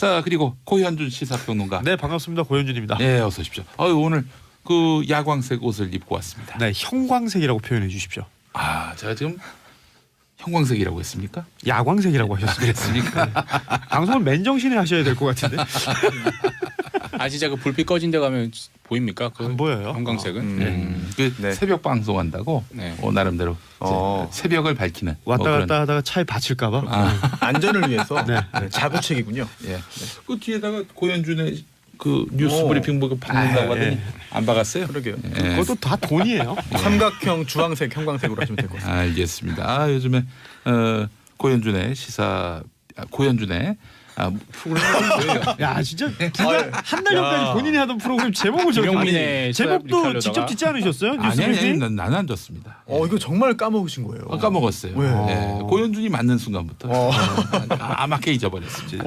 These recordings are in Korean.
자, 그리고 고현준 시사평론가. 네, 반갑습니다. 고현준입니다. 네, 어서 오십시오. 오늘 그 야광색 옷을 입고 왔습니다. 네, 형광색이라고 표현해 주십시오. 제가 지금 형광색이라고 했습니까? 야광색이라고 하셨습니다. 그랬습니까? 방송을 맨정신에 하셔야 될 것 같은데. 진짜 그 불빛 꺼진 데 가면 보입니까? 안 보여요. 형광색은. 새벽 방송한다고 나름대로 새벽을 밝히는 왔다 갔다 하다가 차에 받칠까 봐. 안전을 위해서 자부책이군요. 예. 그 뒤에다가 고현준의 그 뉴스 브리핑 보고 받는다고 하더니 안 박았어요? 그러게요. 그것도 다 돈이에요. 삼각형, 주황색, 형광색으로 하시면 될 것 같습니다. 알겠습니다. 요즘에 고현준의 프로그램이 야, 진짜 한 달 전까지 본인이 하던 프로그램 제목을 김용민의 제목도 직접 짓지 않으셨어요? 아니, 나는 안 줬습니다. 이거 정말 까먹으신 거예요. 까먹었어요. 예. 고현준이 맞는 순간부터 아맣게 잊어버렸습니다.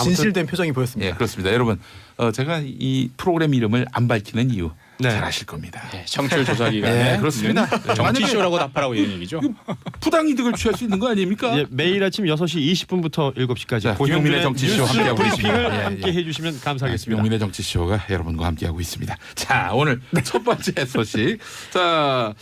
진실된 표정이 보였습니다. 예, 그렇습니다. 여러분, 제가 이 프로그램 이름을 안 밝히는 이유 잘 아실 겁니다. 청취율 조사 기간에 그렇습니다. 정치쇼라고 답하라고 이런 얘기죠. 부당이득을 취할 수 있는 거 아닙니까? 예, 매일 아침 6시 20분부터 7시까지 김용민의 정치쇼 함께하고 브리핑을 있습니다. 함께 해주시면 감사하겠습니다. 김용민의 정치쇼가 여러분과 함께하고 있습니다. 자, 오늘 첫 번째 소식. 자,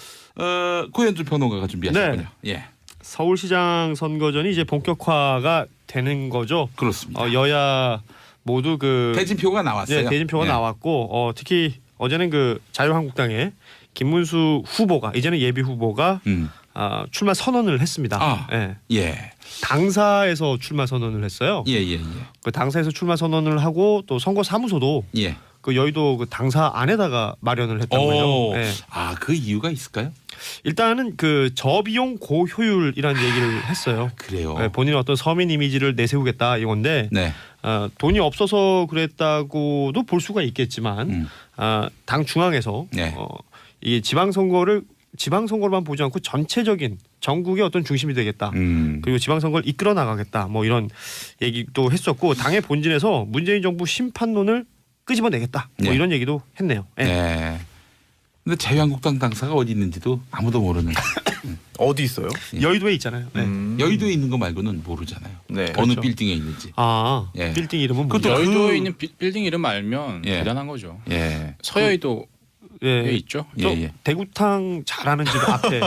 고현준 평론가가 준비하셨군요. 예. 서울시장 선거전이 이제 본격화가 되는 거죠. 그렇습니다. 여야 모두 대진표가 나왔어요. 네, 대진표가 나왔고 특히 어제는 그 자유한국당의 김문수 후보가 이제는 예비 후보가 출마 선언을 했습니다. 예. 당사에서 출마 선언을 했어요. 예. 그 당사에서 출마 선언을 하고 또 선거 사무소도 그 여의도 그 당사 안에다가 마련을 했다고요. 그 이유가 있을까요? 일단은 그 저비용 고효율이라는 얘기를 했어요. 그래요. 본인의 어떤 서민 이미지를 내세우겠다 이건데 돈이 없어서 그랬다고도 볼 수가 있겠지만 당 중앙에서 이 지방선거로만 보지 않고 전체적인 전국의 어떤 중심이 되겠다. 그리고 지방선거를 이끌어 나가겠다. 뭐 이런 얘기도 했었고 당의 본진에서 문재인 정부 심판론을 끄집어내겠다. 뭐 이런 얘기도 했네요. 근데 자유한국당 당사가 어디 있는지도 아무도 모르는. 어디 있어요? 여의도에 있잖아요. 여의도에 있는 거 말고는 모르잖아요. 어느 그렇죠. 빌딩에 있는지. 빌딩 이름은 그것도 여의도에 있는 빌딩 이름 알면 대단한 거죠. 서여의도에 있죠. 대구탕 잘하는 집 앞에.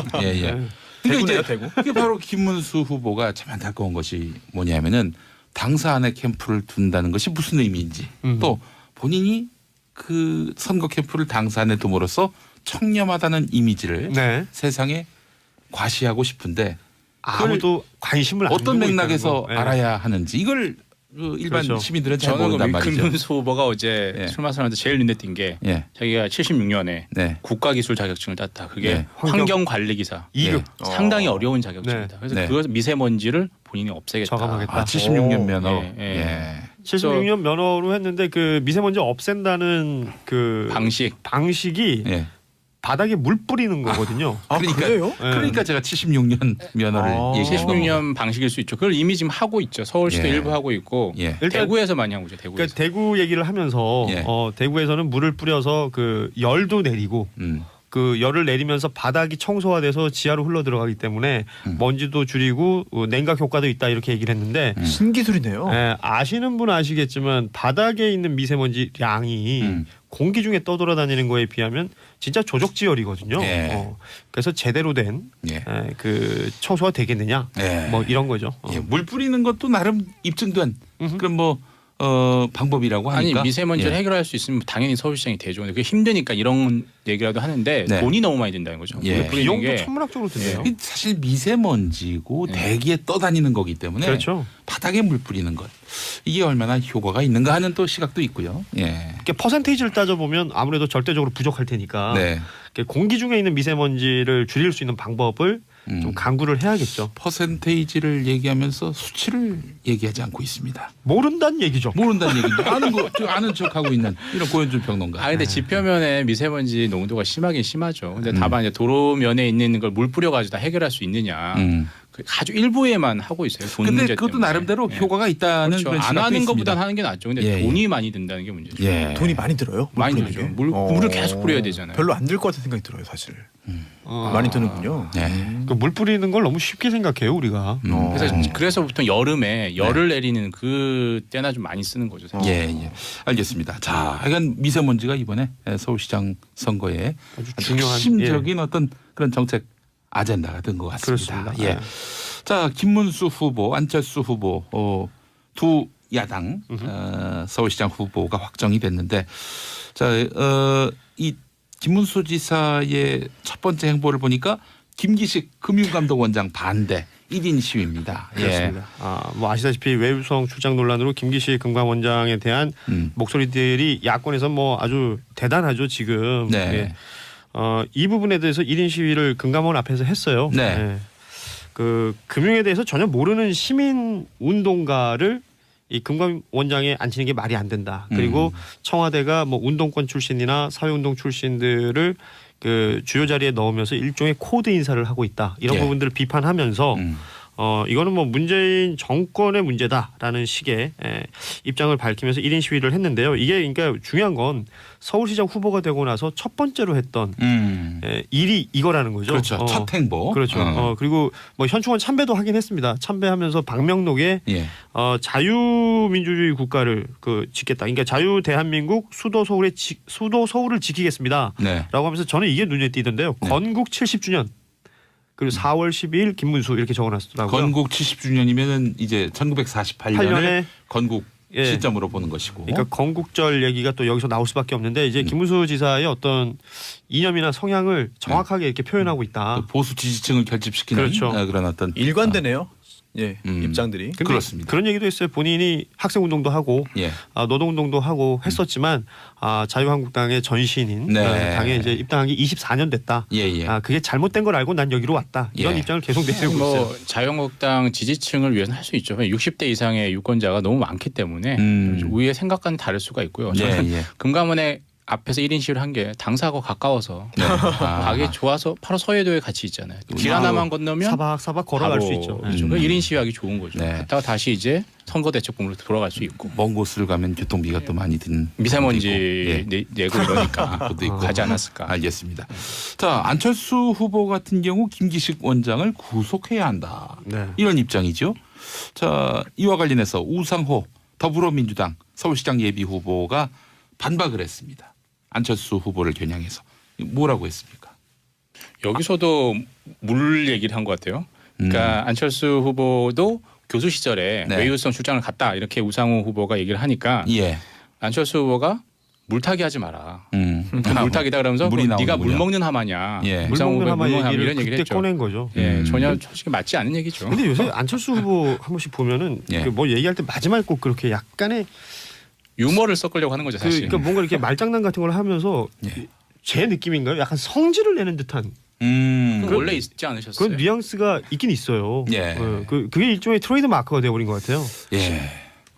그러니까 이제 그게 바로 김문수 후보가 참 안타까운 것이 뭐냐면은 당사 안에 캠프를 둔다는 것이 무슨 의미인지 또 본인이 그 선거 캠프를 당사 안에 둠으로써 청렴하다는 이미지를 세상에 과시하고 싶은데 아무도 관심을 안 어떤 맥락에서 알아야 하는지 이걸 일반 시민들은 잘 모른단 말이죠. 김문수 후보가 어제 출마 선언할 때 제일 눈에 띈 게 자기가 76년에 국가기술 자격증을 땄다. 그게 환경관리기사 2급 상당히 어려운 자격증이다. 그래서 그것 미세먼지를 본인이 없애겠다. 저감하겠다. 76년 면허. 76년 면허로 했는데 그 미세먼지 없앤다는 그 방식이 바닥에 물 뿌리는 거거든요. 그래요? 그러니까 제가 76년 면허를 76년 방식일 수 있죠. 그걸 이미 지금 하고 있죠. 서울시도 일부 하고 있고 대구에서 많이 하고 있죠. 대구에서. 그러니까 대구 얘기를 하면서 대구에서는 물을 뿌려서 그 열도 내리고 그 열을 내리면서 바닥이 청소화돼서 지하로 흘러 들어가기 때문에 먼지도 줄이고 냉각 효과도 있다 이렇게 얘기를 했는데 신기술이네요. 아시는 분 아시겠지만 바닥에 있는 미세먼지 량이 공기 중에 떠돌아다니는 거에 비하면 진짜 조적지열이거든요. 그래서 제대로 된 그 청소가 되겠느냐 뭐 이런 거죠. 물 뿌리는 것도 나름 입증된 그럼 방법이라고 하니까. 아니 미세먼지를 해결할 수 있으면 당연히 서울시장이 되죠. 근데 그게 힘드니까 이런 얘기라도 하는데 돈이 너무 많이 든다는 거죠. 비용도 천문학적으로 드네요. 사실 미세먼지고 대기에 떠다니는 거기 때문에 바닥에 물 뿌리는 것 이게 얼마나 효과가 있는가 하는 또 시각도 있고요. 그러니까 퍼센테이지를 따져보면 아무래도 절대적으로 부족할 테니까 공기 중에 있는 미세먼지를 줄일 수 있는 방법을 좀 강구를 해야겠죠. 퍼센테이지를 얘기하면서 수치를 얘기하지 않고 있습니다. 모른다는 얘기죠. 모른다는 얘기죠. 아는 척하고 있는 이런 고현준 평론가. 근데 지표면에 미세먼지 농도가 심하긴 심하죠. 근데 다만 이제 도로면에 있는 걸 물 뿌려가지고 다 해결할 수 있느냐. 아주 일부에만 하고 있어요. 돈 근데 문제 그것도 때문에. 나름대로 효과가 있다는 그렇죠. 그런 안 시각도 하는 있습니다. 것보다 하는 게 낫죠. 근데 돈이 많이 든다는 게 문제죠. 돈이 많이 들어요? 많이 들죠. 물을 계속 뿌려야 되잖아요. 별로 안 들 것 같은 생각이 들어요, 사실. 많이 드는군요. 물 뿌리는 걸 너무 쉽게 생각해요, 우리가. 그래서 보통 여름에 열을 내리는 그 때나 좀 많이 쓰는 거죠. 예. 알겠습니다. 자, 하여간 미세먼지가 이번에 서울시장 선거에 아주 중요한 핵심적인 어떤 그런 정책 아젠다가 된 것 같습니다. 그렇습니다. 예. 자, 김문수 후보, 안철수 후보 두 야당 서울시장 후보가 확정이 됐는데, 자, 이 김문수 지사의 첫 번째 행보를 보니까 김기식 금융감독원장 반대 1인 시위입니다. 그렇습니다. 뭐 아시다시피 외유성 출장 논란으로 김기식 금감원장에 대한 목소리들이 야권에서 뭐 아주 대단하죠 지금. 네. 이 부분에 대해서 1인 시위를 금감원 앞에서 했어요. 네. 그 금융에 대해서 전혀 모르는 시민 운동가를 이 금감원장에 앉히는 게 말이 안 된다. 그리고 청와대가 뭐 운동권 출신이나 사회운동 출신들을 그 주요 자리에 넣으면서 일종의 코드 인사를 하고 있다. 이런 부분들을 비판하면서 이거는 뭐 문재인 정권의 문제다라는 식의 입장을 밝히면서 1인 시위를 했는데요. 이게 그러니까 중요한 건 서울시장 후보가 되고 나서 첫 번째로 했던 일이 이거라는 거죠. 그렇죠. 첫 행보. 그렇죠. 그리고 뭐 현충원 참배도 하긴 했습니다. 참배하면서 박명록에 자유민주주의 국가를 짓겠다. 그러니까 자유 대한민국 수도 서울을 지키겠습니다. 라고 하면서 저는 이게 눈에 띄던데요. 건국 70주년. 그리고 4월 12일 김문수 이렇게 적어놨더라고요. 건국 70주년이면은 이제 1948년에 건국 시점으로 보는 것이고. 그러니까 건국절 얘기가 또 여기서 나올 수밖에 없는데 이제 김문수 지사의 어떤 이념이나 성향을 정확하게 이렇게 표현하고 있다. 보수 지지층을 결집시키는 그렇죠. 그런 어떤 일관되네요. 입장들이. 그렇습니다. 그런 얘기도 있어요. 본인이 학생운동도 하고 노동운동도 하고 했었지만 자유한국당의 전신인 당에 이제 입당한 게 24년 됐다. 그게 잘못된 걸 알고 난 여기로 왔다. 이런 입장을 계속 내세우고 있어요. 자유한국당 지지층을 위해서는 할 수 있죠. 60대 이상의 유권자가 너무 많기 때문에 우리의 생각과는 다를 수가 있고요. 저는 금감원에 앞에서 1인 시위를 한 게 당사하고 가까워서 가기 좋아서 바로 서해도에 같이 있잖아요. 길 하나만 건너면 사박 걸어갈 수 있죠. 그렇죠. 1인 시위하기 좋은 거죠. 갔다가 다시 이제 선거대책본으로 돌아갈 수 있고. 먼 곳을 가면 교통비가 또 많이 드는. 미세먼지 내고 이러니까 가지 않았을까. 알겠습니다. 자, 안철수 후보 같은 경우 김기식 원장을 구속해야 한다. 이런 입장이죠. 자, 이와 관련해서 우상호 더불어민주당 서울시장 예비 후보가 반박을 했습니다. 안철수 후보를 겨냥해서 뭐라고 했습니까? 여기서도 물 얘기를 한 것 같아요. 그러니까 안철수 후보도 교수 시절에 외유성 출장을 갔다 이렇게 우상호 후보가 얘기를 하니까 안철수 후보가 물타기 하지 마라. 물타기다 그러면서 네가 물 먹는 하마냐. 우상호 후보가 물 먹는 하마 이런 얘기를 그때 했죠. 꺼낸 거죠. 전혀 솔직히 맞지 않은 얘기죠. 근데 요새 안철수 후보 한 번씩 보면은 뭐 얘기할 때 마지막에 꼭 그렇게 약간의 유머를 섞으려고 하는 거죠, 사실. 그러니까 뭔가 이렇게 말장난 같은 걸 하면서 제 느낌인가요? 약간 성질을 내는 듯한. 원래 있지 않으셨어요? 그런 뉘앙스가 있긴 있어요. 그게 일종의 트레이드 마크가 되어버린 것 같아요.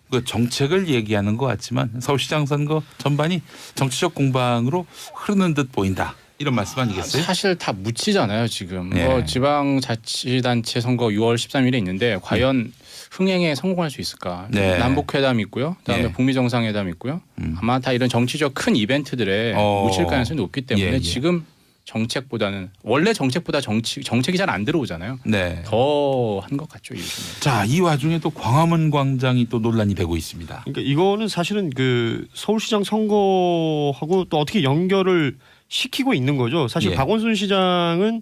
그 정책을 얘기하는 것 같지만 서울시장 선거 전반이 정치적 공방으로 흐르는 듯 보인다. 이런 말씀 아니겠어요? 사실 다 묻히잖아요, 지금. 지방자치단체 선거 6월 13일에 있는데 과연 흥행에 성공할 수 있을까? 남북회담 있고요. 그다음에 북미 정상회담 있고요. 아마 다 이런 정치적 큰 이벤트들에 묻힐 가능성이 높기 때문에 지금 정책보다는 원래 정책보다 정책이 잘 안 들어오잖아요. 더 한 것 같죠, 요즘에. 자, 이 와중에 또 광화문 광장이 또 논란이 되고 있습니다. 그러니까 이거는 사실은 그 서울시장 선거하고 또 어떻게 연결을 시키고 있는 거죠. 사실 박원순 시장은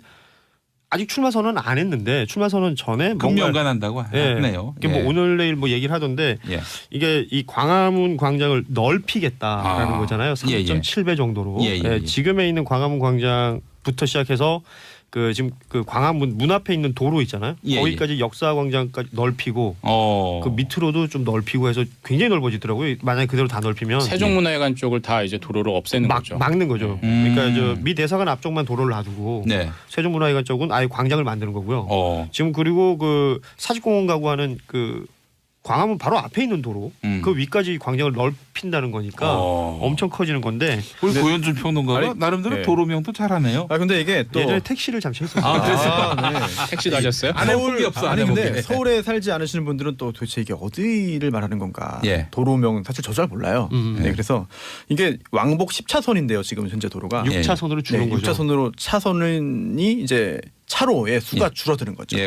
아직 출마 선언 안 했는데 출마 선언 전에 금명간 한다고 하네요. 뭐 오늘 내일 뭐 얘기를 하던데 이게 이 광화문 광장을 넓히겠다라는 거잖아요. 3.7배 정도로. 지금에 있는 광화문 광장부터 시작해서 그 지금 그 광화문 문 앞에 있는 도로 있잖아요. 거기까지 역사광장까지 넓히고 그 밑으로도 좀 넓히고 해서 굉장히 넓어지더라고요. 만약에 그대로 다 넓히면 세종문화회관 쪽을 다 이제 도로로 없애는 거죠. 막는 거죠. 그러니까 저 미 대사관 앞쪽만 도로를 놔두고 세종문화회관 쪽은 아예 광장을 만드는 거고요. 지금 그리고 그 사직공원 가고 하는 그 광화문 바로 앞에 있는 도로 그 위까지 광장을 넓힌다는 거니까 엄청 커지는 건데 우리 고현준 평론가가 나름대로 네. 도로명도 잘하네요. 근데 이게 또 예전에 택시를 잠시 했었어요. 그랬어요? 택시도 하셨어요? 안 해본 게 없어. 아니 안 해본 근데 게. 서울에 살지 않으시는 분들은 또 도대체 이게 어디를 말하는 건가? 도로명 사실 저 잘 몰라요. 네, 그래서 이게 왕복 10차선인데요. 지금 현재 도로가 6차선으로 줄는 거죠. 6차선으로 차선이 이제 차로의 수가 줄어드는 거죠.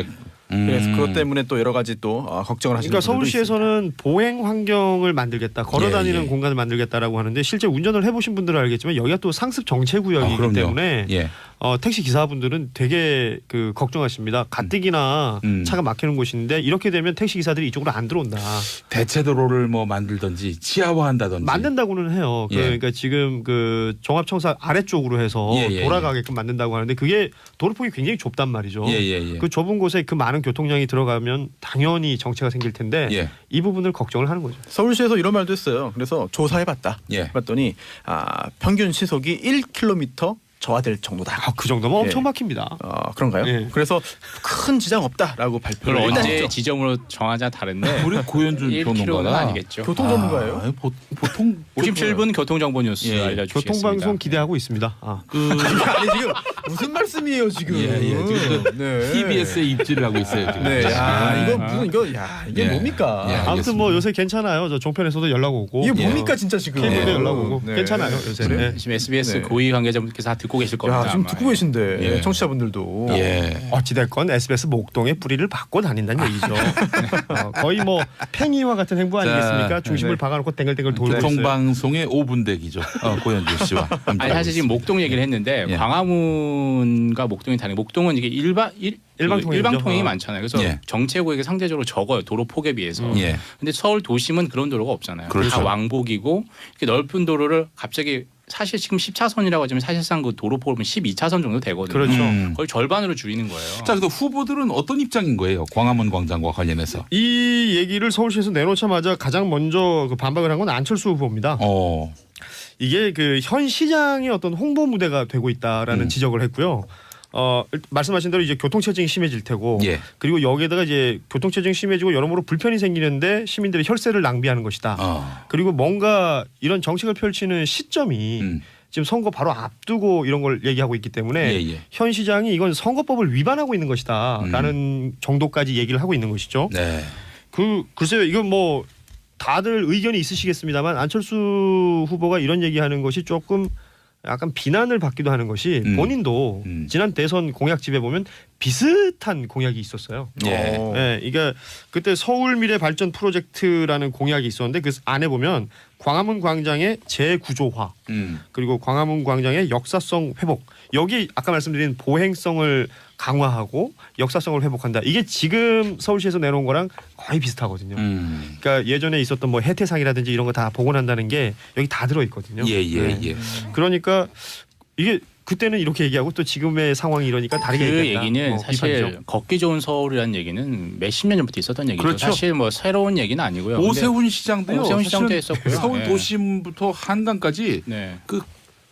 그래서 그것 때문에 또 여러 가지 또 걱정을 하시는 분들도 그러니까 서울시에서는 있습니다. 보행 환경을 만들겠다, 걸어다니는 공간을 만들겠다라고 하는데 실제 운전을 해보신 분들은 알겠지만 여기가 또 상습 정체 구역이기 때문에 택시 기사분들은 되게 그 걱정하십니다. 가뜩이나 차가 막히는 곳인데 이렇게 되면 택시 기사들이 이쪽으로 안 들어온다. 대체 도로를 뭐 만들든지 지하화한다든지 만든다고는 해요. 그러니까 지금 그 종합청사 아래쪽으로 해서 돌아가게끔 만든다고 하는데 그게 도로폭이 굉장히 좁단 말이죠. 그 좁은 곳에 그 많은 교통량이 들어가면 당연히 정체가 생길 텐데 이 부분을 걱정을 하는 거죠. 서울시에서 이런 말도 했어요. 그래서 조사해봤다. 봤더니 평균 시속이 1km 저하될 정도다. 그 정도면 엄청 막힙니다. 그런가요? 그래서 큰 지장 없다라고 발표를 그걸 언제 했죠. 지점으로 정하자 다른데 우리 고현준 1km는 평론가가 아니겠죠. 교통 전문가예요? 보통 57분 교통정보 뉴스 알려주시겠습니다. 교통방송 기대하고 있습니다. 아니 지금 무슨 말씀이에요 지금? 지금 TBS에 입지를 하고 있어요 지금. 이거 무슨 이게 뭡니까? 아무튼 뭐 요새 괜찮아요. 저 종편에서도 연락 오고. 이게 뭡니까 진짜 지금? 케이블도 연락 오고. 괜찮아요 요새. 지금 SBS 고위 관계자분들께서 다 듣고 계실 겁니다. 지금 듣고 계신데 청취자분들도. 어찌됐건 SBS 목동의 뿌리를 받고 다닌다는 얘기죠. 거의 뭐 팽이와 같은 행보 아니겠습니까? 중심을 박아놓고 땡글땡글 돌고 있어요. 교통방송의 5분 대기죠. 고현준 씨와. 아니 사실 지금 목동 얘기를 했는데 광화문과 목동이 다른. 목동은 이게 일방통행이 많잖아요. 그래서 정체구역이 상대적으로 적어요. 도로 폭에 비해서. 근데 서울 도심은 그런 도로가 없잖아요. 다 왕복이고 이렇게 넓은 도로를 갑자기 사실 지금 10차선이라고 하지만 사실상 그 도로 폭을 보면 12차선 정도 되거든요. 그렇죠. 거의 절반으로 줄이는 거예요. 자, 그래서 후보들은 어떤 입장인 거예요? 광화문 광장과 관련해서. 이 얘기를 서울시에서 내놓자마자 가장 먼저 그 반박을 한 건 안철수 후보입니다. 이게 그 현 시장의 어떤 홍보 무대가 되고 있다라는 지적을 했고요. 말씀하신 대로 이제 교통체증이 심해질 테고 그리고 여기에다가 이제 교통체증이 심해지고 여러모로 불편이 생기는데 시민들의 혈세를 낭비하는 것이다. 그리고 뭔가 이런 정책을 펼치는 시점이 지금 선거 바로 앞두고 이런 걸 얘기하고 있기 때문에 현 시장이 이건 선거법을 위반하고 있는 것이다라는 정도까지 얘기를 하고 있는 것이죠. 글쎄요, 이건 뭐 다들 의견이 있으시겠습니다만 안철수 후보가 이런 얘기하는 것이 조금 약간 비난을 받기도 하는 것이 본인도 지난 대선 공약집에 보면 비슷한 공약이 있었어요. 이게 그때 서울 미래 발전 프로젝트라는 공약이 있었는데 그 안에 보면 광화문 광장의 재구조화 그리고 광화문 광장의 역사성 회복, 여기 아까 말씀드린 보행성을 강화하고 역사성을 회복한다. 이게 지금 서울시에서 내놓은 거랑 거의 비슷하거든요. 그러니까 예전에 있었던 뭐 혜태상이라든지 이런 거 다 복원한다는 게 여기 다 들어 있거든요. 그러니까 이게 그때는 이렇게 얘기하고 또 지금의 상황이 이러니까 다르게 얘기한다. 그 얘기는 사실 비판이죠. 걷기 좋은 서울이라는 얘기는 몇십 년 전부터 있었던 얘기죠. 그렇죠. 사실 뭐 새로운 얘기는 아니고요. 오세훈 시장도요. 오세훈 시장도 했었고요. 서울 도심부터 한강까지 그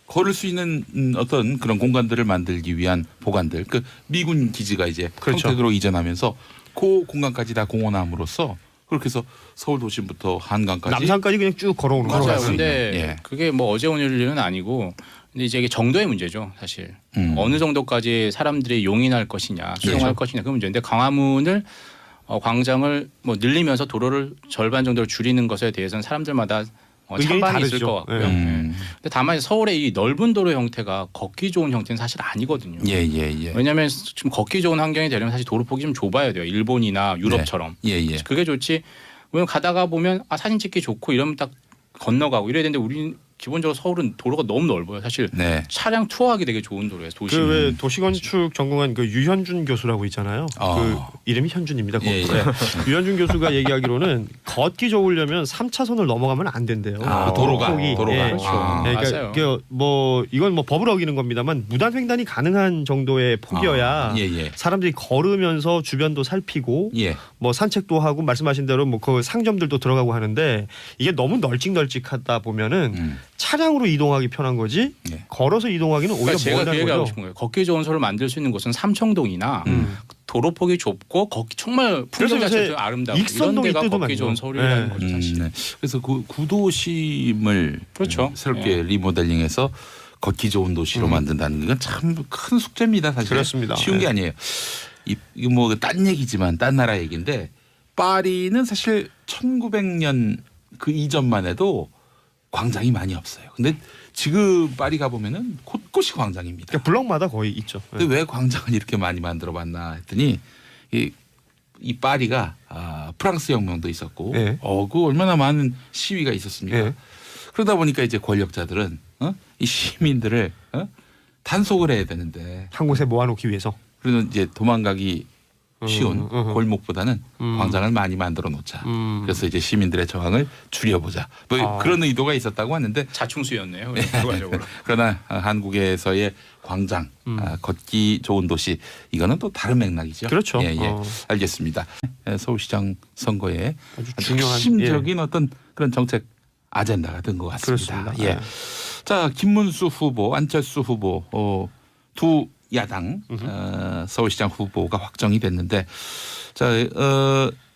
걸을 수 있는 어떤 그런 공간들을 만들기 위한 보관들, 그 미군 기지가 이제 평택으로 이전하면서 그 공간까지 다 공헌함으로써 그렇게 해서 서울 도심부터 한강까지 남산까지 그냥 쭉 걸어오는 거죠. 맞아요. 근데 그게 뭐 어제 오늘 일은 아니고 근데 이제 이게 정도의 문제죠, 사실. 어느 정도까지 사람들이 용인할 것이냐, 수용할 것이냐 그 문제인데 광화문을 광장을 뭐 늘리면서 도로를 절반 정도로 줄이는 것에 대해서는 사람들마다 찬반이 있을 것 같고요. 근데 다만 서울의 이 넓은 도로 형태가 걷기 좋은 형태는 사실 아니거든요. 왜냐하면 지금 걷기 좋은 환경이 되려면 사실 도로폭이 좀 좁아야 돼요. 일본이나 유럽처럼. 그게 좋지. 왜냐면 가다가 보면 사진 찍기 좋고 이러면 딱 건너가고 이래야 되는데 우리는 기본적으로 서울은 도로가 너무 넓어요. 사실 차량 투어하기 되게 좋은 도로예요. 도시. 그 왜 도시건축 전공한 그 유현준 교수라고 있잖아요. 그 이름이 현준입니다. 유현준 교수가 얘기하기로는 걷기 좋으려면 3차선을 넘어가면 안 된대요. 도로가. 그러니까 뭐 이건 뭐 법을 어기는 겁니다만 무단 횡단이 가능한 정도의 폭이어야 사람들이 걸으면서 주변도 살피고 뭐 산책도 하고 말씀하신 대로 뭐 그 상점들도 들어가고 하는데 이게 너무 널찍널찍하다 보면은 차량으로 이동하기 편한 거지 걸어서 이동하기는 오히려 그러니까 제가 그 멀다는 얘기하고 거죠. 싶은 거예요. 걷기 좋은 서울 만들 수 있는 곳은 삼청동이나 도로폭이 좁고 걷기 정말 풍경 자체도 아름다워 이런 데가 걷기 좋은 서울이라는 거죠 사실. 그래서 그 구도심을 그렇죠. 새롭게 리모델링해서 걷기 좋은 도시로 만든다는 건 참 큰 숙제입니다. 사실. 그렇습니다. 쉬운 게 아니에요. 이거 뭐 딴 얘기지만 딴 나라 얘기인데 파리는 사실 1900년 그 이전만 해도 광장이 많이 없어요. 근데 지금 파리 가보면은 곳곳이 광장입니다. 그러니까 블럭마다 거의 있죠. 근데 왜 광장을 이렇게 많이 만들어봤나 했더니 이 파리가 프랑스 혁명도 있었고 그 얼마나 많은 시위가 있었습니까? 그러다 보니까 이제 권력자들은 이 시민들을 단속을 해야 되는데 한 곳에 모아놓기 위해서. 그러면 이제 도망가기 쉬운 골목보다는 광장을 많이 만들어 놓자. 그래서 이제 시민들의 저항을 줄여보자. 뭐 그런 의도가 있었다고 하는데 자충수였네요. 그러나 한국에서의 광장, 걷기 좋은 도시 이거는 또 다른 맥락이죠. 그렇죠. 알겠습니다. 서울시장 선거에 아주 중요한 핵심적인 어떤 그런 정책 아젠다가 된 것 같습니다. 그렇습니다. 자, 김문수 후보, 안철수 후보 두 야당 서울시장 후보가 확정이 됐는데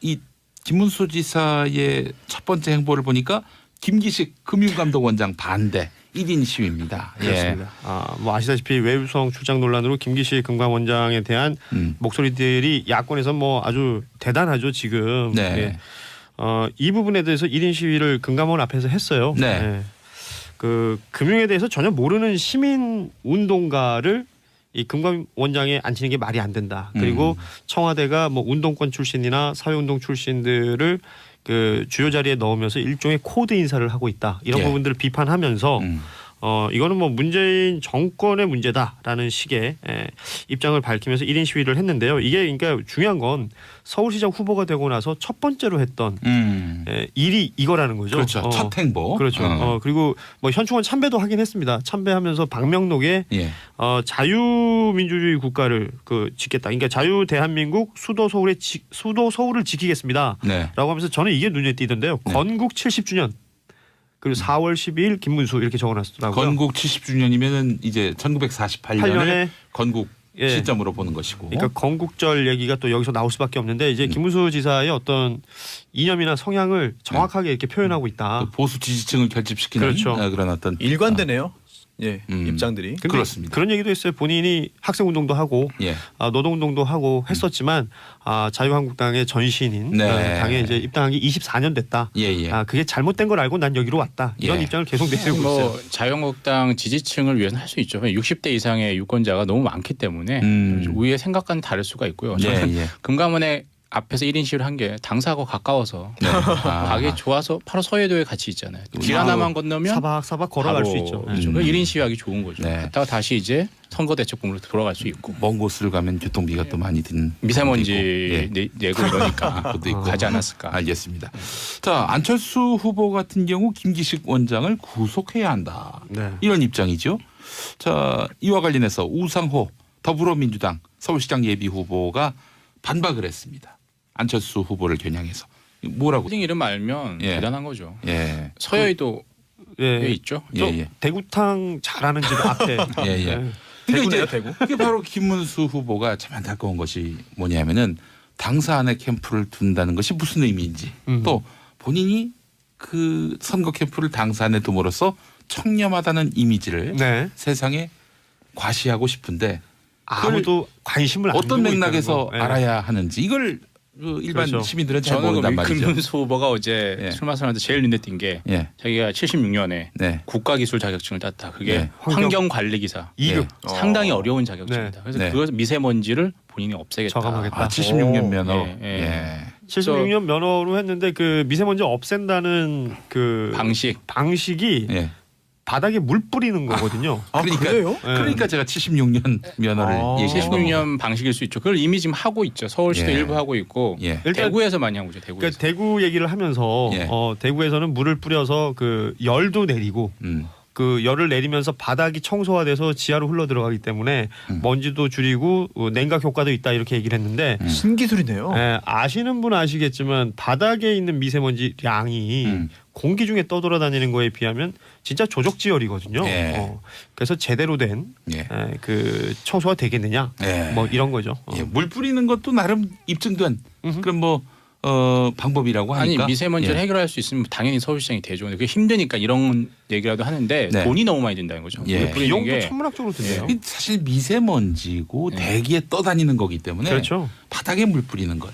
이 김문수 지사의 첫 번째 행보를 보니까 김기식 금융감독원장 반대 1인 시위입니다. 그렇습니다. 뭐 아시다시피 외유성 출장 논란으로 김기식 금감원장에 대한 목소리들이 야권에서 뭐 아주 대단하죠 지금. 이 부분에 대해서 1인 시위를 금감원 앞에서 했어요. 그 금융에 대해서 전혀 모르는 시민 운동가를 이 금감원장에 앉히는 게 말이 안 된다. 그리고 청와대가 뭐 운동권 출신이나 사회운동 출신들을 그 주요 자리에 넣으면서 일종의 코드 인사를 하고 있다. 이런 부분들을 비판하면서 이거는 뭐 문재인 정권의 문제다라는 식의 입장을 밝히면서 1인 시위를 했는데요. 이게 그러니까 중요한 건 서울시장 후보가 되고 나서 첫 번째로 했던 일이 이거라는 거죠. 그렇죠. 첫 행보. 그렇죠. 그리고 뭐 현충원 참배도 하긴 했습니다. 참배하면서 박명록에 자유민주주의 국가를 짓겠다. 그러니까 자유 대한민국 수도 서울을 지키겠습니다. 라고 하면서 저는 이게 눈에 띄던데요. 건국 70주년. 그리고 4월 12일 김문수 이렇게 적어놨더라고요. 건국 70주년이면은 이제 1948년에 건국 시점으로 보는 것이고. 그러니까 건국절 얘기가 또 여기서 나올 수밖에 없는데 이제 김문수 지사의 어떤 이념이나 성향을 정확하게 이렇게 표현하고 있다. 보수 지지층을 결집시키는 그런 어떤 일관되네요. 입장들이. 그렇습니다. 그런 얘기도 했어요. 본인이 학생운동도 하고 노동운동도 하고 했었지만 자유한국당의 전신인 당에 이제 입당한 게 24년 됐다. 그게 잘못된 걸 알고 난 여기로 왔다. 이런 입장을 계속 내세우고 있어요. 자유한국당 지지층을 위해서는 할 수 있죠. 60대 이상의 유권자가 너무 많기 때문에 우리의 생각과는 다를 수가 있고요. 저는 금감원의 앞에서 1인 시위를 한 게 당사하고 가까워서 가기 좋아서 바로 서해도에 같이 있잖아요. 길 하나만 건너면 사박사박 걸어갈 수 있죠. 1인 시위하기 좋은 거죠. 갔다가 다시 이제 선거대책본부로 돌아갈 수 있고. 먼 곳을 가면 교통비가 또 많이 드는. 미세먼지 내고 이러니까 그것도 있고 하지 않았을까. 알겠습니다. 자, 안철수 후보 같은 경우 김기식 원장을 구속해야 한다. 이런 입장이죠. 자, 이와 관련해서 우상호 더불어민주당 서울시장 예비 후보가 반박을 했습니다. 안철수 후보를 겨냥해서 뭐라고? 특징 이름 알면 대단한 거죠. 서여의도에 있죠. 대구탕 잘하는 집 앞에. 그러니까 대구. 이게 바로 김문수 후보가 참 안타까운 것이 뭐냐면은 당사 안에 캠프를 둔다는 것이 무슨 의미인지 또 본인이 그 선거 캠프를 당사 안에 둠으로써 청렴하다는 이미지를 세상에 과시하고 싶은데 아무도 관심을 안 어떤 맥락에서 알아야 하는지 이걸 일반 시민들은 잘 모른단 말이죠. 김문수 후보가 어제 술 마시면서 제일 눈에 띈 게 자기가 76년에 국가기술 자격증을 땄다. 그게 환경관리기사 2급 상당히 어려운 자격증이다. 그래서 그 미세먼지를 본인이 없애겠다. 저감하겠다. 76년 면허. 76년 면허로 했는데 그 미세먼지 없앤다는 그 방식이 바닥에 물 뿌리는 거거든요. 그래요? 그러니까 제가 76년 면허를 76년 방식일 수 있죠. 그걸 이미 지금 하고 있죠. 서울시도 일부 하고 있고 대구에서 많이 하고 있죠. 대구에서. 그러니까 대구 얘기를 하면서 대구에서는 물을 뿌려서 그 열도 내리고 그 열을 내리면서 바닥이 청소화돼서 지하로 흘러 들어가기 때문에 먼지도 줄이고 냉각 효과도 있다 이렇게 얘기를 했는데 신기술이네요. 네, 아시는 분 아시겠지만 바닥에 있는 미세먼지 양이 공기 중에 떠돌아다니는 거에 비하면 진짜 조적지열이거든요. 그래서 제대로 된 그 청소가 되겠느냐 뭐 이런 거죠. 물 뿌리는 것도 나름 입증된 그럼 뭐 방법이라고 하니까. 아니 미세먼지를 해결할 수 있으면 당연히 서울시장이 되죠. 그게 힘드니까 이런 얘기라도 하는데 돈이 너무 많이 든다는 거죠. 비용도 천문학적으로 드네요. 사실 미세먼지고 대기에 떠다니는 거기 때문에 그렇죠. 바닥에 물 뿌리는 것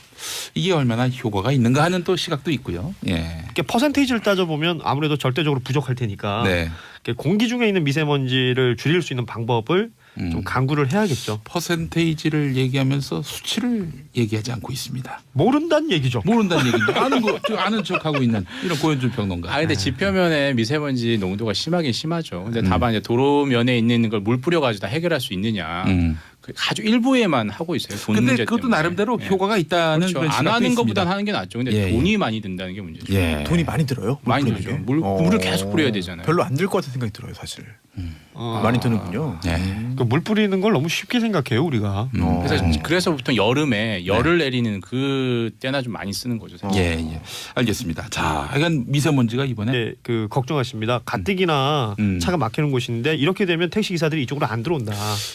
이게 얼마나 효과가 있는가 하는 또 시각도 있고요. 그러니까 퍼센테이지를 따져보면 아무래도 절대적으로 부족할 테니까 공기 중에 있는 미세먼지를 줄일 수 있는 방법을 좀 강구를 해야겠죠. 퍼센테이지를 얘기하면서 수치를 얘기하지 않고 있습니다. 모른다는 얘기죠. 모른다는 얘기죠. 아는 척하고 있는 이런 고현준 평론가. 근데 지표면에 미세먼지 농도가 심하긴 심하죠. 근데 다만 이제 도로면에 있는 걸 물 뿌려가지고 다 해결할 수 있느냐. 아주 일부에만 하고 있어요. 돈 근데 문제 그것도 때문에. 나름대로 효과가 있다는 그렇죠. 그런 안 시각도 하는 있습니다. 것보다는 하는 게 낫죠. 근데 돈이 많이 든다는 게 문제죠. 돈이 많이 들어요? 많이 들죠. 물을 계속 뿌려야 되잖아요. 별로 안 들 것 같은 생각이 들어요, 사실. 많이 드는군요. 물 뿌리는 걸 너무 쉽게 생각해요, 우리가. 그래서 보통 여름에 열을 내리는 그 때나 좀 많이 쓰는 거죠. 알겠습니다. 자, 하여간 미세먼지가 이번에 그 걱정하십니다. 가뜩이나 차가 막히는 곳인데 이렇게 되면 택시 기사들이 이쪽으로 안 들어온다.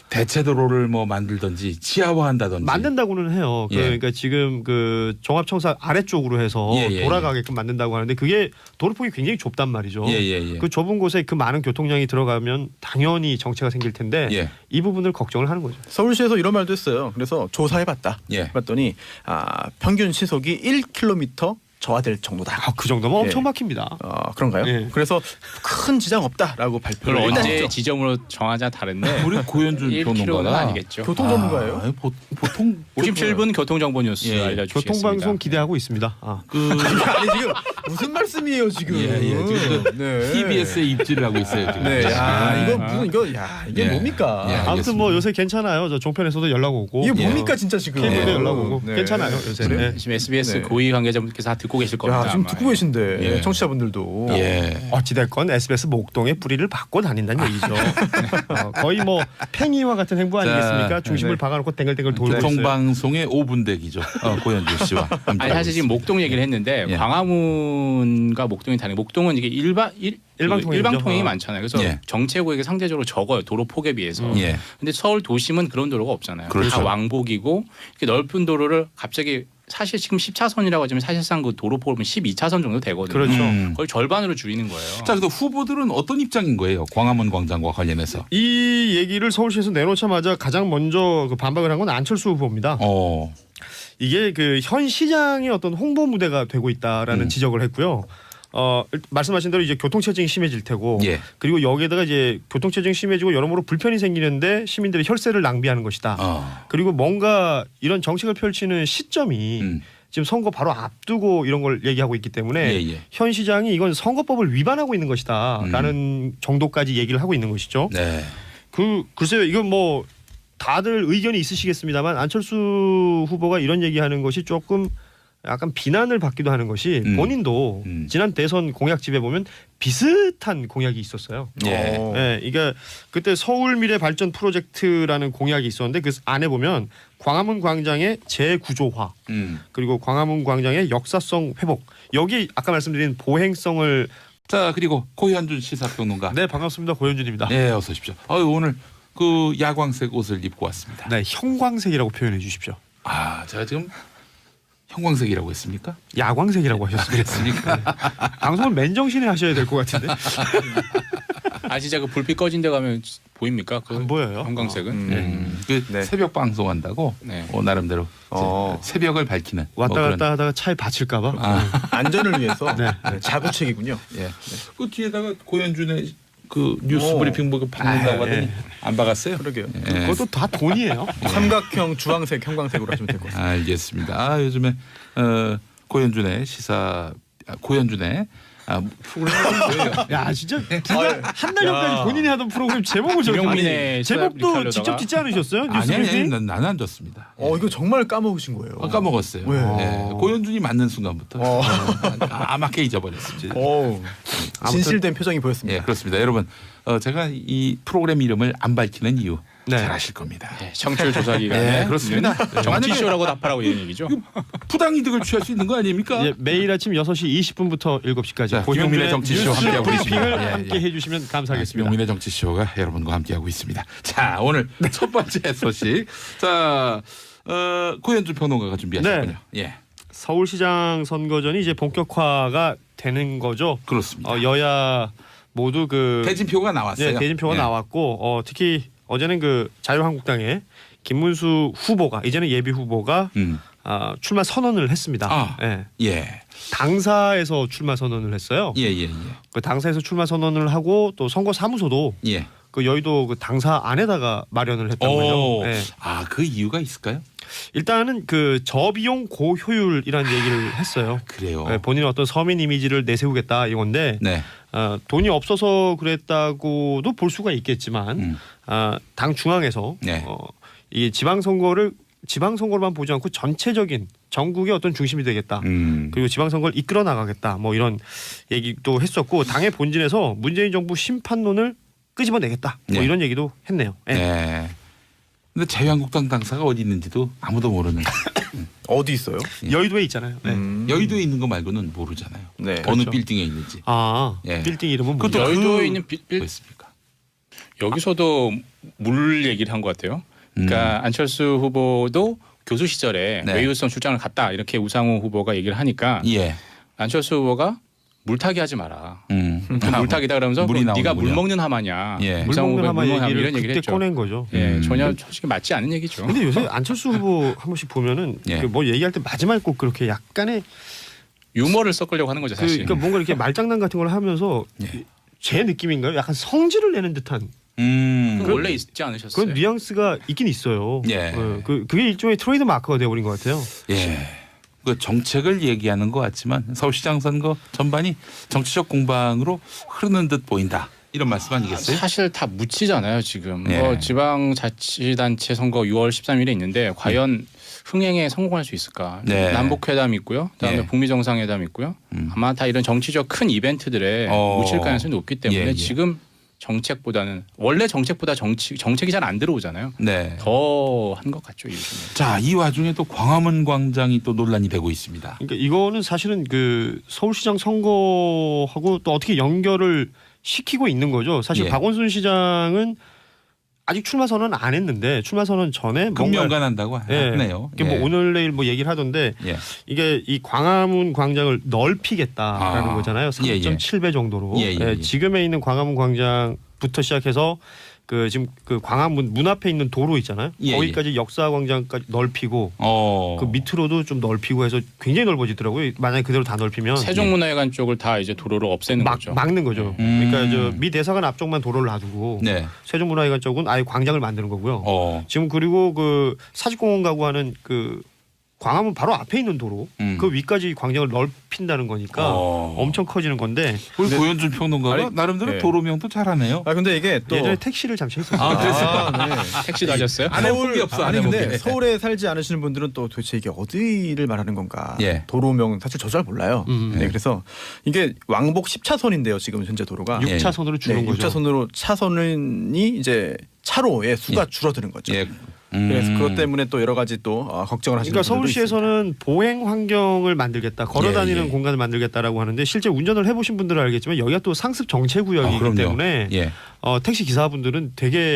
대체 도로를 뭐 만들든지 지하화한다든지 만든다고는 해요. 그러니까 지금 그 종합청사 아래쪽으로 해서 돌아가게끔 만든다고 하는데 그게 도로폭이 굉장히 좁단 말이죠. 그 좁은 곳에 그 많은 교통량이 들어가면 당연히 정체가 생길 텐데 이 부분을 걱정을 하는 거죠. 서울시에서 이런 말도 했어요. 그래서 조사해봤다. 봤더니 평균 시속이 1km 저하될 정도다. 그 정도면 엄청 막힙니다. 그런가요? 그래서 큰 지장 없다라고 발표를 언제 했죠. 지점으로 정하자 다른데 우리 고현준 평론가가 아니겠죠. 교통 전문가예요. 보통 57분 교통정보 뉴스 알려주시겠습니다. 교통방송 기대하고 있습니다. 아니 지금 무슨 말씀이에요 지금? 지금 TBS에 입지를 하고 있어요 지금. 이게 뭡니까? 아무튼 뭐 요새 괜찮아요. 저 종편에서도 연락 오고. 이게 뭡니까 진짜 지금? KBS에 연락 오고 괜찮아요 요새. 지금 SBS 고위 관계자분께서 다 듣고 계실 겁니다. 지금 듣고 계신데 청취자분들도. 어찌됐건 SBS 목동에 뿌리를 받고 다닌다는 얘기죠. 거의 뭐 팽이와 같은 행보 아니겠습니까? 중심을 박아놓고 땡글땡글 돌고 있어요. 교통방송의 5분 대기죠. 고현준 씨와. 아니 사실 지금 목동 얘기를 했는데 광화문과 목동이 다른 목동은 이게 일방 통행이 많잖아요. 그래서 정체구역이 상대적으로 적어요. 도로 폭에 비해서. 근데 서울 도심은 그런 도로가 없잖아요. 다 왕복이고 이렇게 넓은 도로를 갑자기 사실 지금 10차선이라고 하지만 사실상 그 도로폭을 보면 12차선 정도 되거든요. 그렇죠. 거의 절반으로 줄이는 거예요. 자, 그래서 후보들은 어떤 입장인 거예요? 광화문 광장과 관련해서. 이 얘기를 서울시에서 내놓자마자 가장 먼저 반박을 한 건 안철수 후보입니다. 이게 그 현 시장의 어떤 홍보 무대가 되고 있다라는 지적을 했고요. 말씀하신 대로 이제 교통체증이 심해질 테고 그리고 여기에다가 이제 교통체증이 심해지고 여러모로 불편이 생기는데 시민들의 혈세를 낭비하는 것이다. 그리고 뭔가 이런 정책을 펼치는 시점이 지금 선거 바로 앞두고 이런 걸 얘기하고 있기 때문에 현 시장이 이건 선거법을 위반하고 있는 것이다라는 정도까지 얘기를 하고 있는 것이죠. 글쎄요, 이건 뭐 다들 의견이 있으시겠습니다만 안철수 후보가 이런 얘기하는 것이 조금 약간 비난을 받기도 하는 것이 본인도 지난 대선 공약집에 보면 비슷한 공약이 있었어요. 이게 그때 서울 미래 발전 프로젝트라는 공약이 있었는데 그 안에 보면 광화문 광장의 재구조화 그리고 광화문 광장의 역사성 회복 여기 아까 말씀드린 보행성을 자 그리고 고현준 시사평론가. 네 반갑습니다. 고현준입니다. 네 어서 오십시오. 오늘 그 야광색 옷을 입고 왔습니다. 네 형광색이라고 표현해 주십시오. 제가 지금 형광색이라고 했습니까? 야광색이라고 하셨어요. 그랬습니까? 방송을 맨정신에 하셔야 될 것 같은데. 진짜 그 불빛 꺼진 데 가면 보입니까? 안 보여요. 형광색은. 새벽 방송한다고 나름대로 새벽을 밝히는. 왔다 갔다 하다가 차에 받칠까 봐. 안전을 위해서 자구책이군요. 그 뒤에다가 고현준의 그 뉴스 브리핑 보고 받는다고 하더니 안 박았어요? 그러게요. 그것도 다 돈이에요. 삼각형, 주황색, 형광색으로 하시면 될 것 같습니다. 알겠습니다. 요즘에 고현준의 프로그램이 뭐예요? 야 진짜 한 달 전까지 본인이 하던 프로그램 제목을 김용민의 제목도 직접 짓지 않으셨어요? 아니 나는 안 줬습니다. 이거 정말 까먹으신 거예요. 까먹었어요. 네. 고현준이 맞는 순간부터 아맣게 잊어버렸습니다. 진실된 표정이 보였습니다. 네, 그렇습니다. 여러분 제가 이 프로그램 이름을 안 밝히는 이유 잘 아실 겁니다. 네, 청취율 조사 기간에 네, 그렇습니다. 정치쇼라고 답하라고 이런 얘기죠. 부당이득을 취할 수 있는 거 아닙니까? 매일 아침 6시 20분부터 7시까지 김용민의 정치쇼 함께하고 브리핑을 함께 해주시면 감사하겠습니다. 김용민의 정치쇼가 여러분과 함께하고 있습니다. 자 오늘 첫 번째 소식. 자 고현준 평론가가 준비하셨군요. 예. 서울시장 선거전이 이제 본격화가 되는 거죠. 그렇습니다. 여야 모두 대진표가 나왔어요. 네, 대진표가 나왔고 특히 어제는 자유한국당의 김문수 후보가 이제는 예비 후보가 출마 선언을 했습니다. 예. 당사에서 출마 선언을 했어요. 예. 그 당사에서 출마 선언을 하고 또 선거 사무소도 그 여의도 당사 안에다가 마련을 했다고요. 그 이유가 있을까요? 일단은 저비용 고효율이라는 얘기를 했어요. 그래요. 본인의 어떤 서민 이미지를 내세우겠다 이건데 돈이 없어서 그랬다고도 볼 수가 있겠지만 당 중앙에서 이 지방선거로만 보지 않고 전체적인 전국의 어떤 중심이 되겠다. 그리고 지방선거를 이끌어 나가겠다. 뭐 이런 얘기도 했었고 당의 본진에서 문재인 정부 심판론을 끄집어내겠다. 뭐 이런 얘기도 했네요. 네. 근데 자유한국당 당사가 어디 있는지도 아무도 모르는. 어디 있어요? 여의도에 있잖아요. 여의도에 있는 거 말고는 모르잖아요. 어느 그렇죠. 빌딩에 있는지. 빌딩 이름은 그것도 여의도에 있는 뭐였습니까? 여기서도 물 얘기를 한 것 같아요. 그러니까 안철수 후보도 교수 시절에 외유성 출장을 갔다 이렇게 우상호 후보가 얘기를 하니까 안철수 후보가 물타기 하지 마라. 물타기다 그러면서 네가 물 먹는 하마냐. 우상호 후보가 물 먹는 하마 이런 얘기를 그때 꺼낸 거죠. 전혀 솔직히 맞지 않은 얘기죠. 근데 요새 안철수 후보 한 번씩 보면은 뭐 얘기할 때 마지막에 꼭 그렇게 약간의 유머를 섞으려고 하는 거죠 사실. 그러니까 뭔가 이렇게 말장난 같은 걸 하면서 제 느낌인가요? 약간 성질을 내는 듯한. 원래 있지 않으셨어요? 그런 뉘앙스가 있긴 있어요. 그게 일종의 트레이드 마크가 되어버린 것 같아요. 그 정책을 얘기하는 것 같지만 서울시장 선거 전반이 정치적 공방으로 흐르는 듯 보인다. 이런 말씀 아니겠어요? 사실 다 묻히잖아요 지금. 지방자치단체 선거 6월 13일에 있는데 과연 흥행에 성공할 수 있을까? 남북회담 있고요. 그다음에 북미 정상회담 있고요. 아마 다 이런 정치적 큰 이벤트들에 묻힐 가능성이 높기 때문에 지금 정책보다는 원래 정책보다 정책이 잘 안 들어오잖아요. 더 한 것 같죠 요즘에. 자, 이 와중에 또 광화문 광장이 또 논란이 되고 있습니다. 그러니까 이거는 사실은 서울시장 선거하고 또 어떻게 연결을 시키고 있는 거죠. 사실 박원순 시장은 아직 출마 선언 안 했는데 출마 선언 전에 금연간한다고 하네요. 뭐 오늘 내일 뭐 얘기를 하던데 이게 이 광화문 광장을 넓히겠다라는 거잖아요. 3.7배 정도로. 지금에 있는 광화문 광장부터 시작해서 지금 광화문 문 앞에 있는 도로 있잖아요. 거기까지 역사광장까지 넓히고 그 밑으로도 좀 넓히고 해서 굉장히 넓어지더라고요. 만약에 그대로 다 넓히면 세종문화회관 쪽을 다 이제 도로를 없애는 거죠. 막는 거죠. 그러니까 미 대사관 앞쪽만 도로를 놔두고 세종문화회관 쪽은 아예 광장을 만드는 거고요. 지금 그리고 사직공원 가고 하는 광화문 바로 앞에 있는 도로 그 위까지 광장을 넓힌다는 거니까 엄청 커지는 건데 우리 고현준 평론가가 나름대로 도로명도 잘하네요. 근데 이게 또 예전에 택시를 잠시 했었어요. 택시도 하셨어요? 안 해본 게 없어. 근데 서울에 살지 않으시는 분들은 또 도대체 이게 어디를 말하는 건가. 도로명 사실 저 잘 몰라요. 그래서 이게 왕복 10차선인데요. 지금 현재 도로가 6차선으로 줄은 거죠. 6차선으로 차선이 이제 차로의 수가 줄어드는 거죠. 그래서 그것 때문에 또 여러 가지 또 걱정을 하시는 분들도 그러니까 서울시에서는 보행 환경을 만들겠다, 걸어다니는 공간을 만들겠다라고 하는데 실제 운전을 해보신 분들은 알겠지만 여기가 또 상습 정체 구역이기 때문에 택시 기사분들은 되게